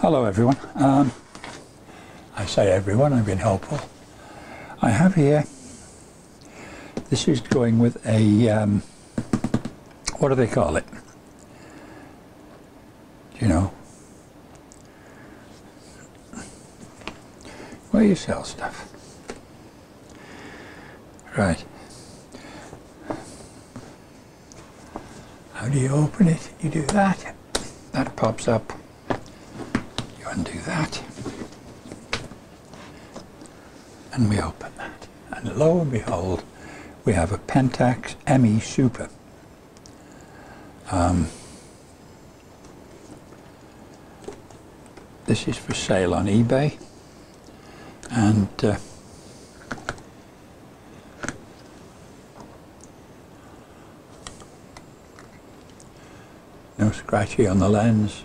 Hello everyone. I say everyone, I've been helpful. I have here, this is going with a, what do they call it? Do you know? Where you sell stuff. Right. How do you open it? You do that. That pops up. You undo that. And we open that. And lo and behold, we have a Pentax ME Super. This is for sale on eBay. And no scratchy on the lens.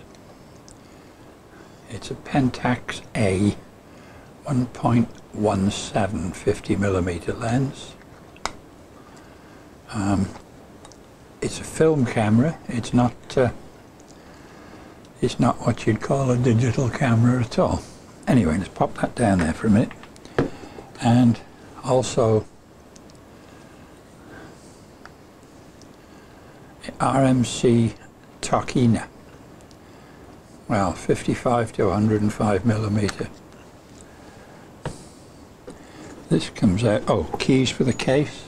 It's a Pentax A 1.17 50mm lens. It's a film camera. It's not what you'd call a digital camera at all. Anyway, let's pop that down there for a minute. And also RMC Tokina. Well, 55 to 105mm. This comes out, oh, keys for the case.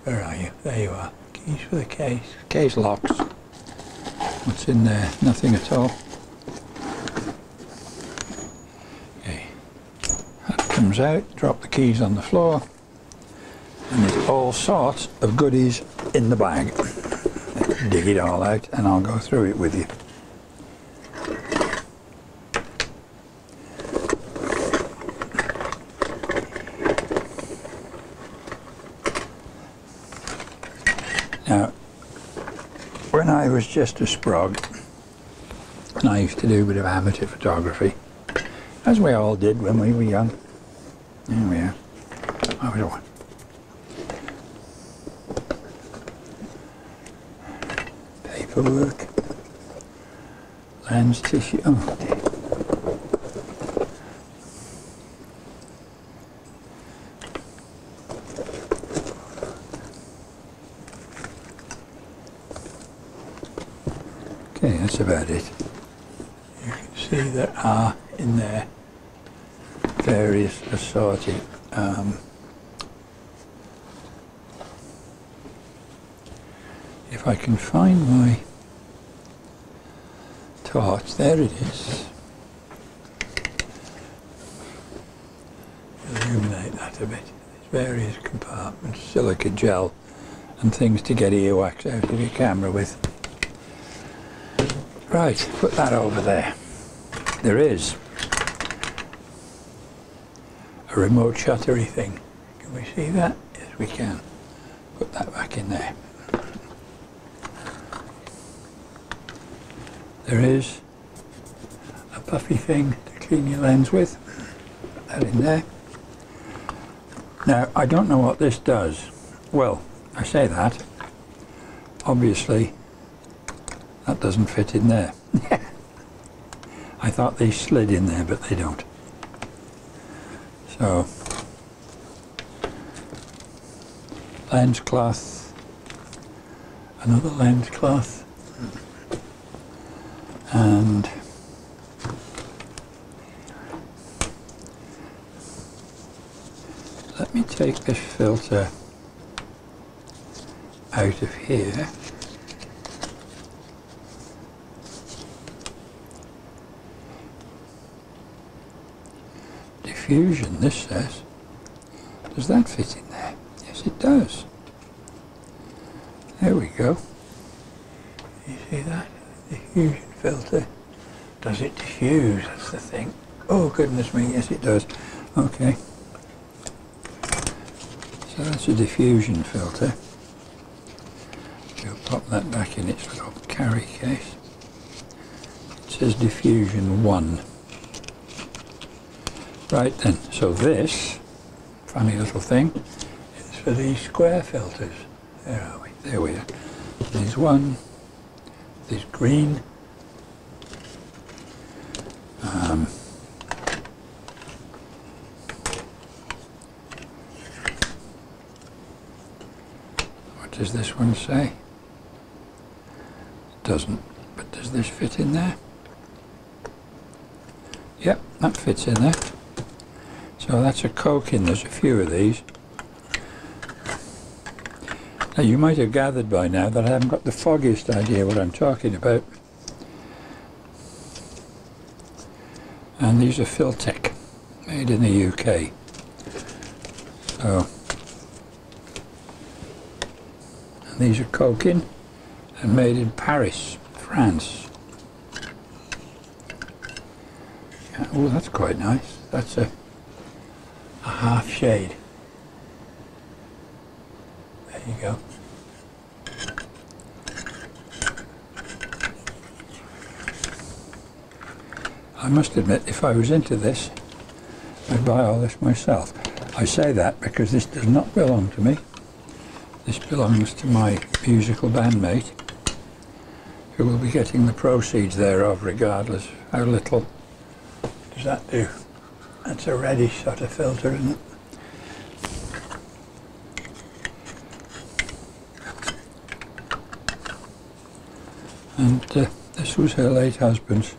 Where are you? There you are. Keys for the case. Case locks. What's in there? Nothing at all. Okay. That comes out, drop the keys on the floor, and there's all sorts of goodies in the bag. Let's dig it all out and I'll go through it with you. Now, when I was just a sprog, and I used to do a bit of amateur photography, as we all did when we were young. There we are. I was one. Paperwork, lens tissue. Oh dear. Okay, that's about it. You can see there are in there various assorted if I can find my torch, there it is. Illuminate that a bit. There's various compartments, silica gel and things to get earwax out of your camera with. Right, put that over there. There is a remote shuttery thing. Can we see that? Yes, we can. Put that back in there. There is a puffy thing to clean your lens with. Put that in there. Now, I don't know what this does. Well, I say that. Obviously, that doesn't fit in there. I thought they slid in there, but they don't. So, lens cloth, another lens cloth, and let me take this filter out of here. Diffusion, this says. Does that fit in there? Yes, it does. There we go. You see that? Diffusion filter. Does it diffuse? That's the thing. Oh, goodness me, yes it does. Okay. So that's a diffusion filter. We'll pop that back in its little carry case. It says diffusion 1. Right then, so this funny little thing is for these square filters. Where are we? There we are. There's one, there's green, What does this one say? It doesn't, but does this fit in there? Yep, that fits in there. So that's a Coke in, there's a few of these. Now you might have gathered by now that I haven't got the foggiest idea what I'm talking about. And these are Pentax, made in the UK. So, and these are Coke in and made in Paris, France. Yeah, oh, that's quite nice. That's a half shade. There you go. I must admit, if I was into this, I'd buy all this myself. I say that because this does not belong to me. This belongs to my musical bandmate, who will be getting the proceeds thereof regardless. How little does that do? That's a reddish sort of filter, isn't it? And this was her late husband's.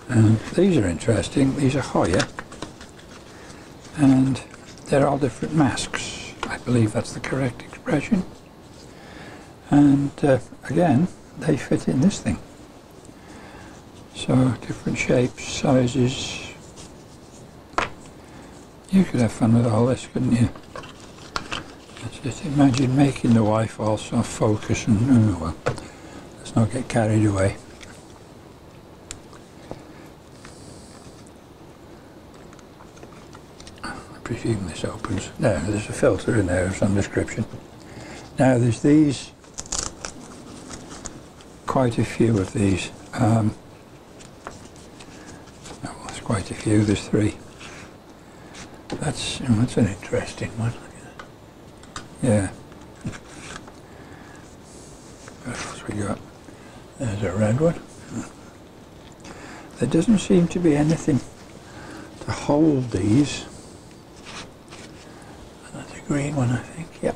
And these are interesting. These are Hoya, and they're all different masks. I believe that's the correct expression. And again, they fit in this thing. So different shapes, sizes. You could have fun with all this, couldn't you? Just imagine making the wife also focus and, oh well, let's not get carried away. I presume this opens. No, there's a filter in there of some description. Now there's these, quite a few of these. Oh, there's quite a few, there's 3. That's an interesting one. Yeah. What else we got? There's a red one. There doesn't seem to be anything to hold these. And that's a green one, I think. Yep.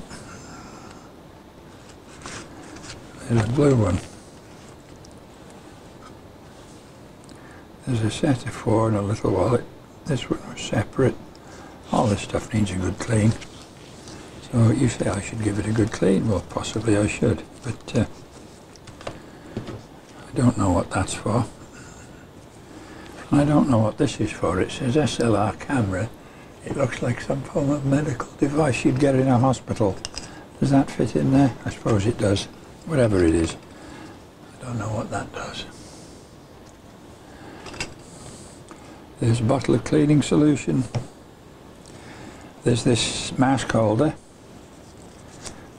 There's a blue one. There's a set of 4 and a little wallet. This one was separate. All this stuff needs a good clean. So you say I should give it a good clean. Well, possibly I should, but I don't know what that's for. And I don't know what this is for. It says SLR camera. It looks like some form of medical device you'd get in a hospital. Does that fit in there? I suppose it does. Whatever it is. I don't know what that does. There's a bottle of cleaning solution. There's this mask holder.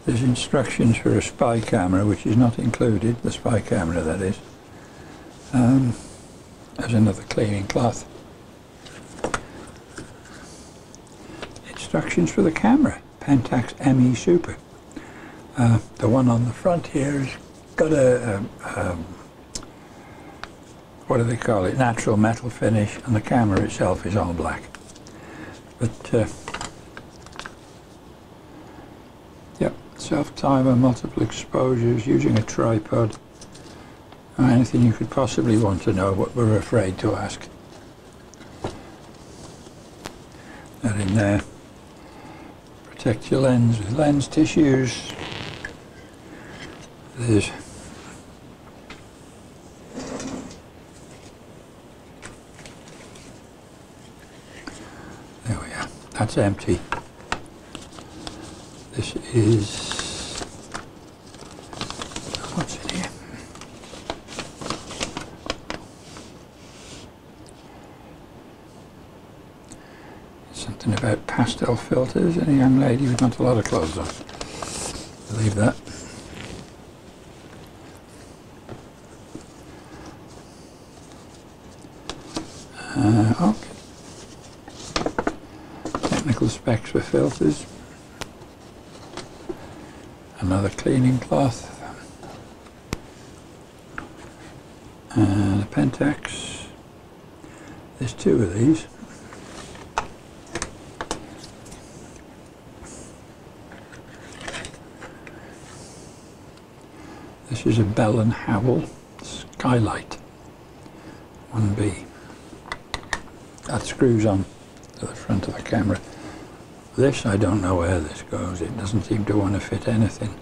There's instructions for a spy camera, which is not included, the spy camera that is. There's another cleaning cloth. Instructions for the camera, Pentax ME Super. The one on the front here has got a what do they call it, natural metal finish, and the camera itself is all black. But yep, self-timer, multiple exposures, using a tripod. Anything you could possibly want to know, but we're afraid to ask. That in there. Protect your lens with lens tissues. There's there we are. That's empty. This is what's in here? Something about pastel filters and a young lady with not a lot of clothes on. Believe that. Okay. Technical specs for filters. Another cleaning cloth. And a Pentax. There's two of these. This is a Bell and Howell Skylight 1B. That screws on to the front of the camera. This, I don't know where this goes. It doesn't seem to want to fit anything.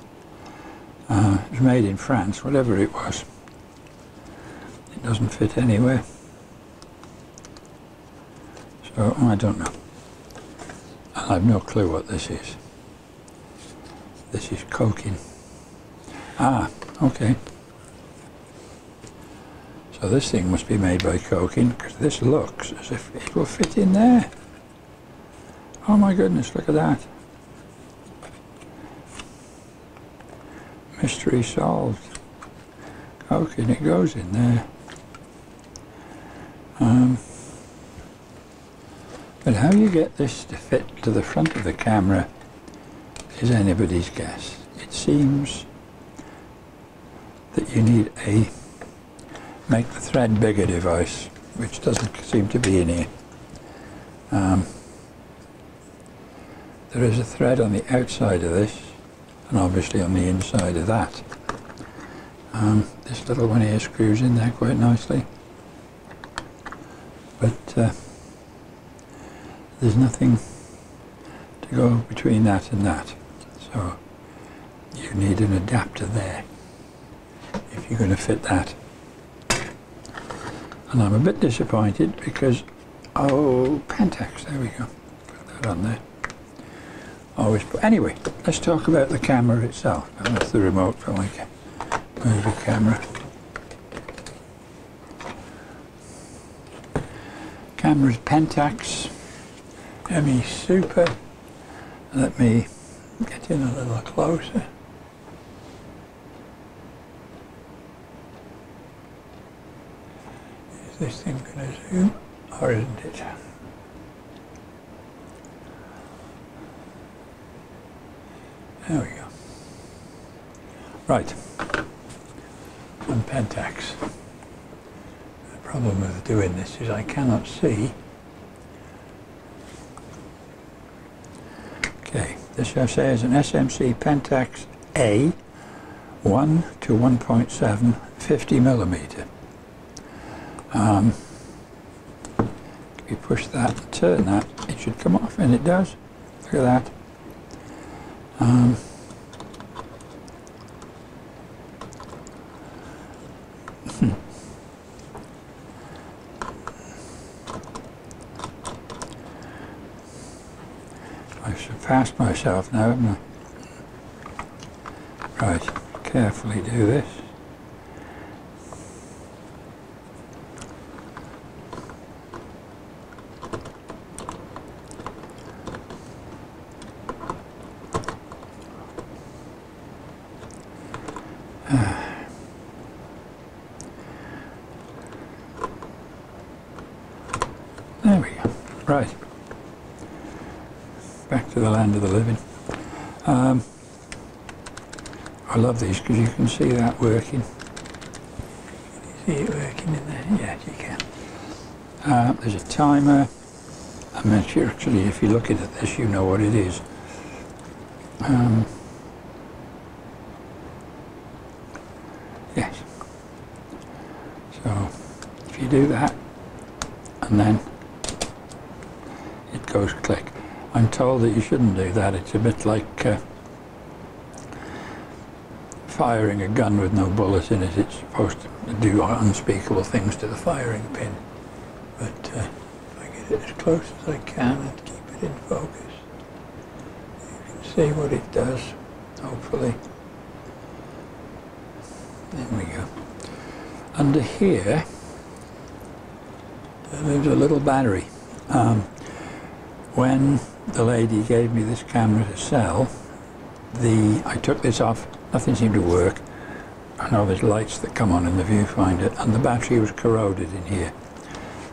It was made in France, whatever it was. It doesn't fit anywhere. So, I don't know. I have no clue what this is. This is coking. Ah, okay. So this thing must be made by coking, because this looks as if it will fit in there. Oh my goodness, look at that. Mystery solved. Coking, it goes in there. But how you get this to fit to the front of the camera is anybody's guess. It seems that you need a make the thread bigger device, which doesn't seem to be in here. There is a thread on the outside of this, and obviously on the inside of that. This little one here screws in there quite nicely, but there's nothing to go between that and that, so you need an adapter there if you're going to fit that. And I'm a bit disappointed because, oh, Pentax, there we go, put that on there. Always put, anyway, let's talk about the camera itself. Now, that's the remote for like a movie camera. Camera's Pentax ME Super. Let me get in a little closer. Is this thing going to zoom, or isn't it? There we go. Right. On Pentax. The problem with doing this is I cannot see. Okay, this I say is an SMC Pentax A 1 to 1.7 50mm. If you push that and turn that, it should come off, and it does. Look at that. I've surpassed myself now, haven't I? Right, carefully do this. There we go. Right. Back to the land of the living. I love these because you can see that working. Can you see it working in there? Yes, you can. There's a timer. I'm not sure actually if you're looking at this you know what it is. Yes. So if you do that and then it goes click. I'm told that you shouldn't do that. It's a bit like firing a gun with no bullets in it. It's supposed to do unspeakable things to the firing pin. But if I get it as close as I can and keep it in focus, you can see what it does, hopefully. There we go. Under here, there's a little battery. When the lady gave me this camera to sell, I took this off, nothing seemed to work. I know there's lights that come on in the viewfinder, and the battery was corroded in here.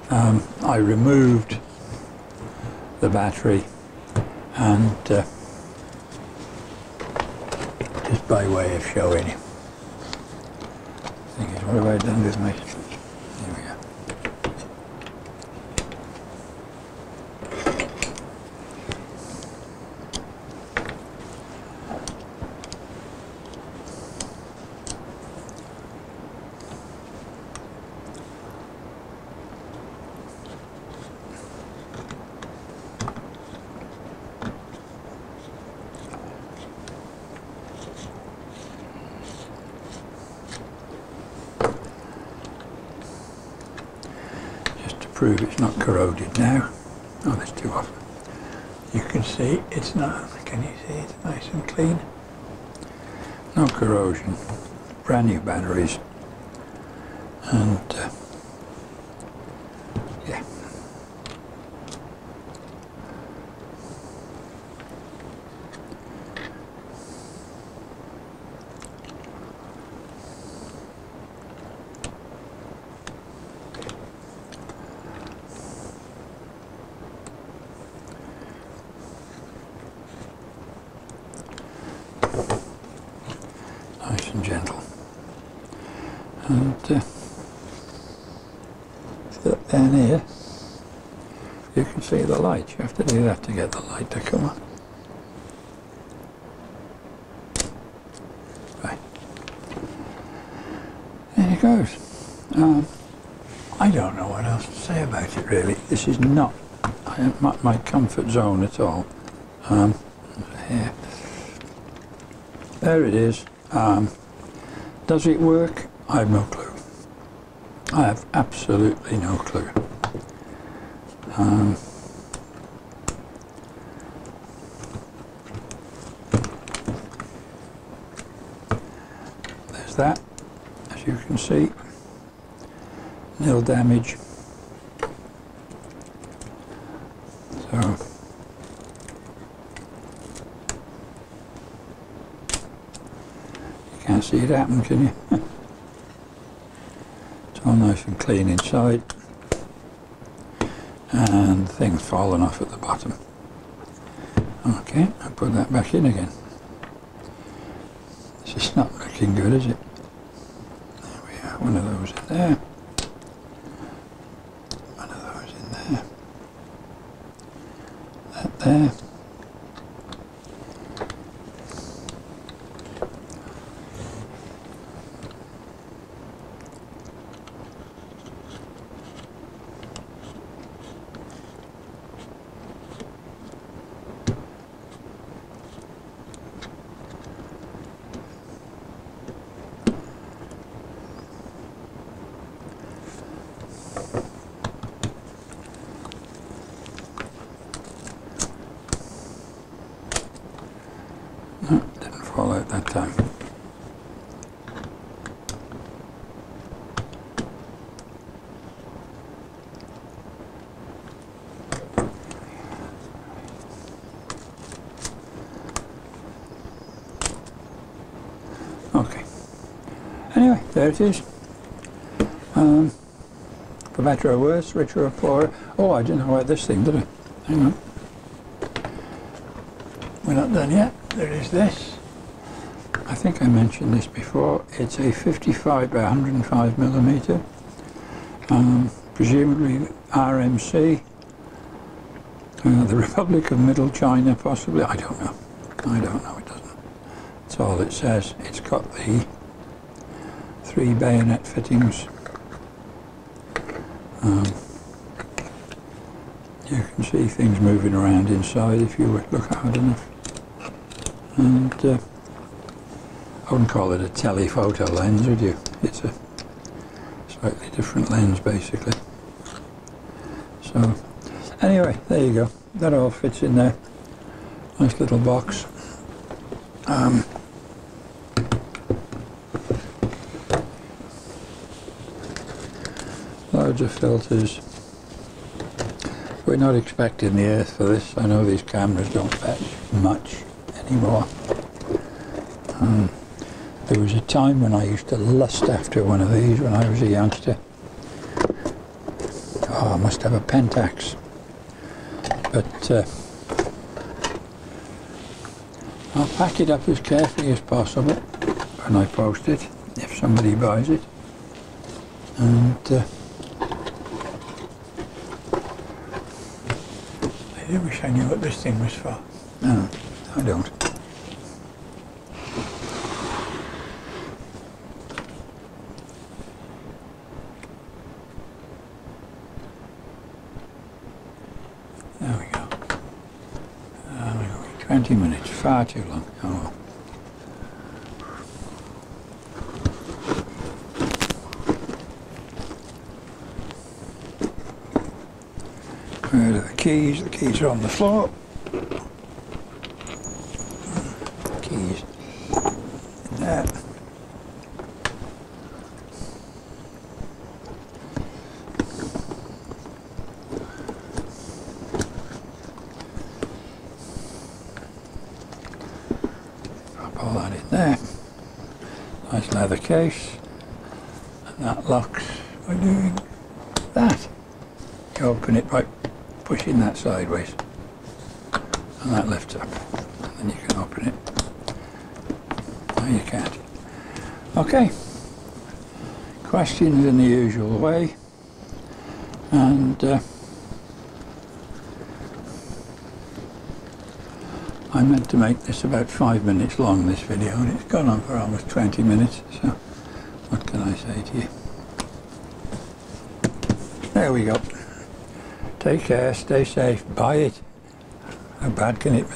I removed the battery, and just by way of showing you. The thing is, what have I done with my... There we go. prove it's not corroded now. Oh, there's two of them. You can see it's not, can you see it's nice and clean? No corrosion. Brand new batteries. And yeah. Nice and gentle. And down here you can see the light. You have to do that to get the light to come on. Right. There it goes. I don't know what else to say about it really. This is not my comfort zone at all. Here. There it is. Does it work? I have no clue. I have absolutely no clue. There's that, as you can see, nil damage. So you can't see it happen, can you? It's all nice and clean inside, and things falling off at the bottom. Okay, I'll put that back in again. This is not looking good, is it? There we are, one of those in there. One of those in there. That there. No, didn't fall out that time. Okay. Anyway, there it is. For better or worse, richer or poorer. Oh, I didn't know about this thing, did I? Hang on. We're not done yet. There is this. I think I mentioned this before. It's a 55 by 105 millimeter. Presumably RMC. The Republic of Middle China, possibly. I don't know. I don't know. It doesn't. That's all it says. It's got the 3 bayonet fittings. You can see things moving around inside if you look hard enough. And I wouldn't call it a telephoto lens, would you? It's a slightly different lens, basically. So, anyway, there you go. That all fits in there. Nice little box. Loads of filters. We're not expecting the earth for this. I know these cameras don't fetch much anymore. There was a time when I used to lust after one of these when I was a youngster. Oh, I must have a Pentax. But I'll pack it up as carefully as possible when I post it, if somebody buys it. And I wish I knew what this thing was for. No, I don't. There we go. 20 minutes, far too long. Oh well. Where are the keys? The keys are on the floor. Keys in there. Drop all that in there. Nice leather case. And that locks by doing that. You open it by pushing that sideways. And that lifts up. And then you can open it. No, you can't. Okay. Questions in the usual way. And I meant to make this about 5 minutes long, this video, and it's gone on for almost 20 minutes, so what can I say to you? There we go. Take care, stay safe, buy it. How bad can it be?